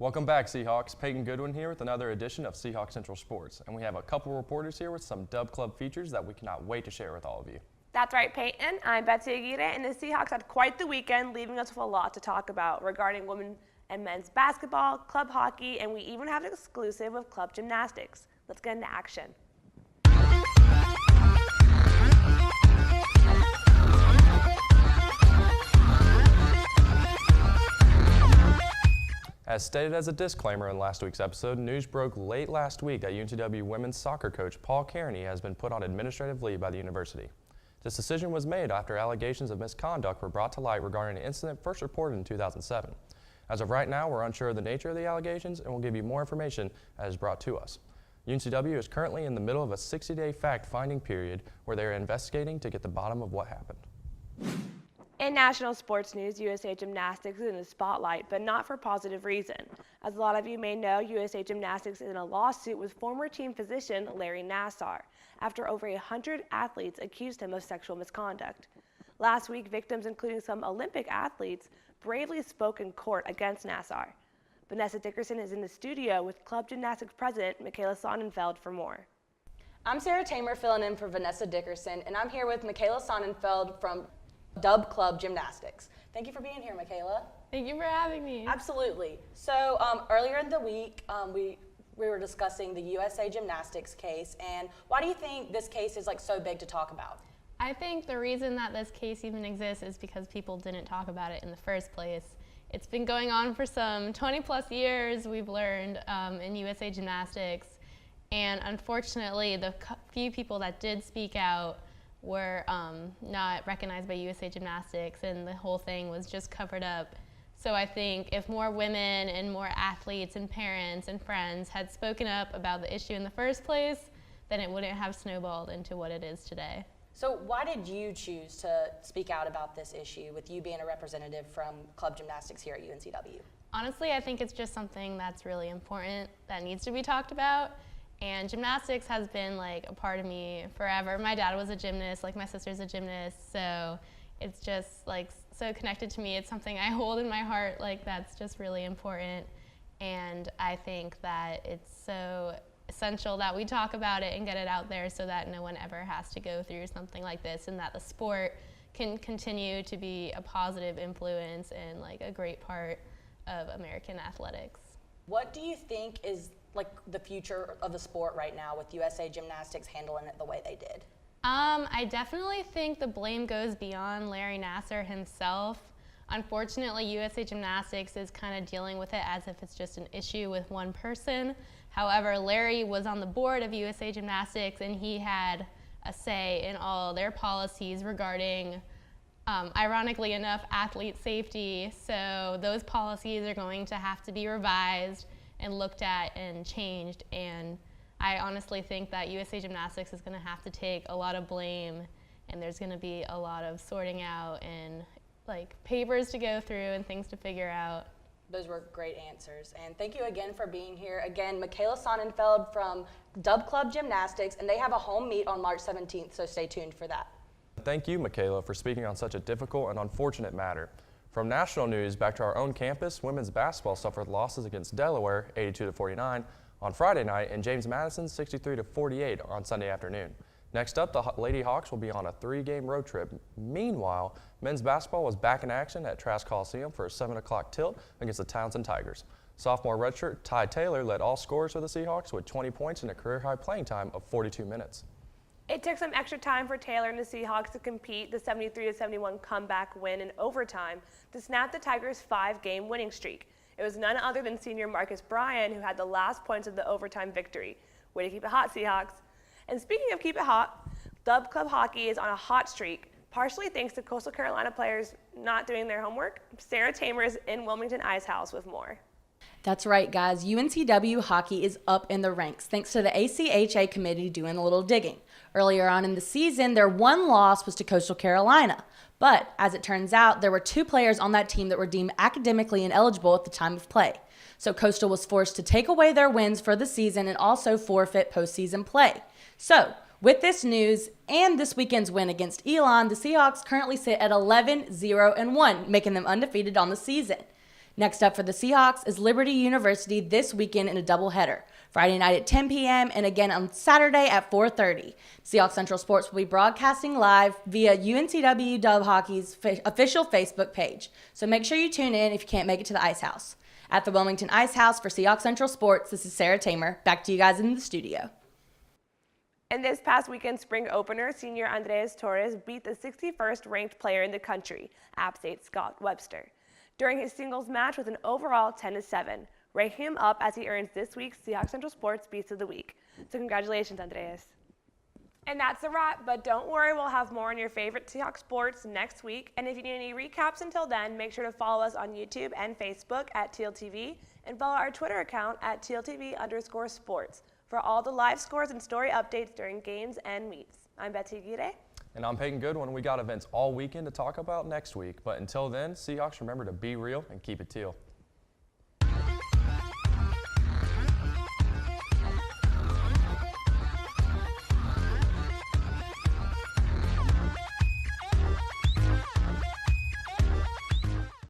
Welcome back, Seahawks. Peyton Goodwin here with another edition of Seahawks Central Sports. And we have a couple reporters here with some Dub Club features that we cannot wait to share with all of you. That's right, Peyton. I'm Betsy and the Seahawks had quite the weekend, leaving us with a lot to talk about regarding women and men's basketball, club hockey, and we even have an exclusive of club gymnastics. Let's get into action. As stated as a disclaimer in last week's episode, news broke late last week that UNCW women's soccer coach Paul Kearney has been put on administrative leave by the university. This decision was made after allegations of misconduct were brought to light regarding an incident first reported in 2007. As of right now, we're unsure of the nature of the allegations and will give you more information as is brought to us. UNCW is currently in the middle of a 60-day fact-finding period where they are investigating to get the bottom of what happened. In national sports news, USA Gymnastics is in the spotlight, but not for positive reason. As a lot of you may know, USA Gymnastics is in a lawsuit with former team physician Larry Nassar after over 100 athletes accused him of sexual misconduct. Last week, victims, including some Olympic athletes, bravely spoke in court against Nassar. Vanessa Dickerson is in the studio with Club Gymnastics President Michaela Sonnenfeld for more. I'm Sarah Tamer filling in for Vanessa Dickerson, and I'm here with Michaela Sonnenfeld from Dub Club Gymnastics. Thank you for being here, Michaela. Thank you for having me. Absolutely. So earlier in the week, we were discussing the USA Gymnastics case, and why do you think this case is so big to talk about? I think the reason that this case even exists is because people didn't talk about it in the first place. It's been going on for some 20 plus years, we've learned, in USA Gymnastics, and unfortunately the few people that did speak out were not recognized by USA Gymnastics, and the whole thing was just covered up. So I think if more women and more athletes and parents and friends had spoken up about the issue in the first place, then it wouldn't have snowballed into what it is today. So why did you choose to speak out about this issue, with you being a representative from Club Gymnastics here at UNCW? Honestly, I think it's just something that's really important that needs to be talked about. And gymnastics has been a part of me forever. My dad was a gymnast, my sister's a gymnast, so it's just so connected to me. It's something I hold in my heart, that's just really important. And I think that it's so essential that we talk about it and get it out there so that no one ever has to go through something like this, and that the sport can continue to be a positive influence and a great part of American athletics. What do you think is the future of the sport right now, with USA Gymnastics handling it the way they did? I definitely think the blame goes beyond Larry Nassar himself. Unfortunately, USA Gymnastics is kind of dealing with it as if it's just an issue with one person. However, Larry was on the board of USA Gymnastics, and he had a say in all their policies regarding, ironically enough, athlete safety. So those policies are going to have to be revised and looked at and changed, and I honestly think that USA Gymnastics is going to have to take a lot of blame, and there's going to be a lot of sorting out and papers to go through and things to figure out. Those were great answers, and thank you again for being here. Again, Michaela Sonnenfeld from Dub Club Gymnastics, and they have a home meet on March 17th, so stay tuned for that. Thank you, Michaela, for speaking on such a difficult and unfortunate matter. From national news back to our own campus, women's basketball suffered losses against Delaware 82-49 on Friday night and James Madison 63-48 on Sunday afternoon. Next up, the Lady Hawks will be on a 3-game road trip. Meanwhile, men's basketball was back in action at Trask Coliseum for a 7 o'clock tilt against the Townsend Tigers. Sophomore redshirt Ty Taylor led all scorers for the Seahawks with 20 points and a career-high playing time of 42 minutes. It took some extra time for Taylor and the Seahawks to compete the 73-71 comeback win in overtime to snap the Tigers' 5-game winning streak. It was none other than senior Marcus Bryan who had the last points of the overtime victory. Way to keep it hot, Seahawks. And speaking of keep it hot, Dub Club Hockey is on a hot streak, partially thanks to Coastal Carolina players not doing their homework. Sarah Tamer is in Wilmington Ice House with more. That's right, guys. UNCW hockey is up in the ranks thanks to the ACHA committee doing a little digging. Earlier on in the season, their one loss was to Coastal Carolina. But as it turns out, there were 2 players on that team that were deemed academically ineligible at the time of play. So Coastal was forced to take away their wins for the season and also forfeit postseason play. So with this news and this weekend's win against Elon, the Seahawks currently sit at 11-0-1, making them undefeated on the season. Next up for the Seahawks is Liberty University this weekend in a doubleheader. Friday night at 10 p.m. and again on Saturday at 4:30. Seahawks Central Sports will be broadcasting live via UNCW Dub Hockey's official Facebook page. So make sure you tune in if you can't make it to the Ice House. At the Wilmington Ice House for Seahawks Central Sports, this is Sarah Tamer. Back to you guys in the studio. In this past weekend's spring opener, senior Andres Torres beat the 61st ranked player in the country, App State Scott Webster, during his singles match with an overall 10-7. Rate him up as he earns this week's Seahawks Central Sports Beast of the Week. So congratulations, Andreas. And that's a wrap, but don't worry, we'll have more on your favorite Seahawks sports next week. And if you need any recaps until then, make sure to follow us on YouTube and Facebook at TealTV and follow our Twitter account at TealTV_sports for all the live scores and story updates during games and meets. I'm Betsy Aguirre. And I'm Payton Goodwin. We got events all weekend to talk about next week. But until then, Seahawks, remember to be real and keep it teal.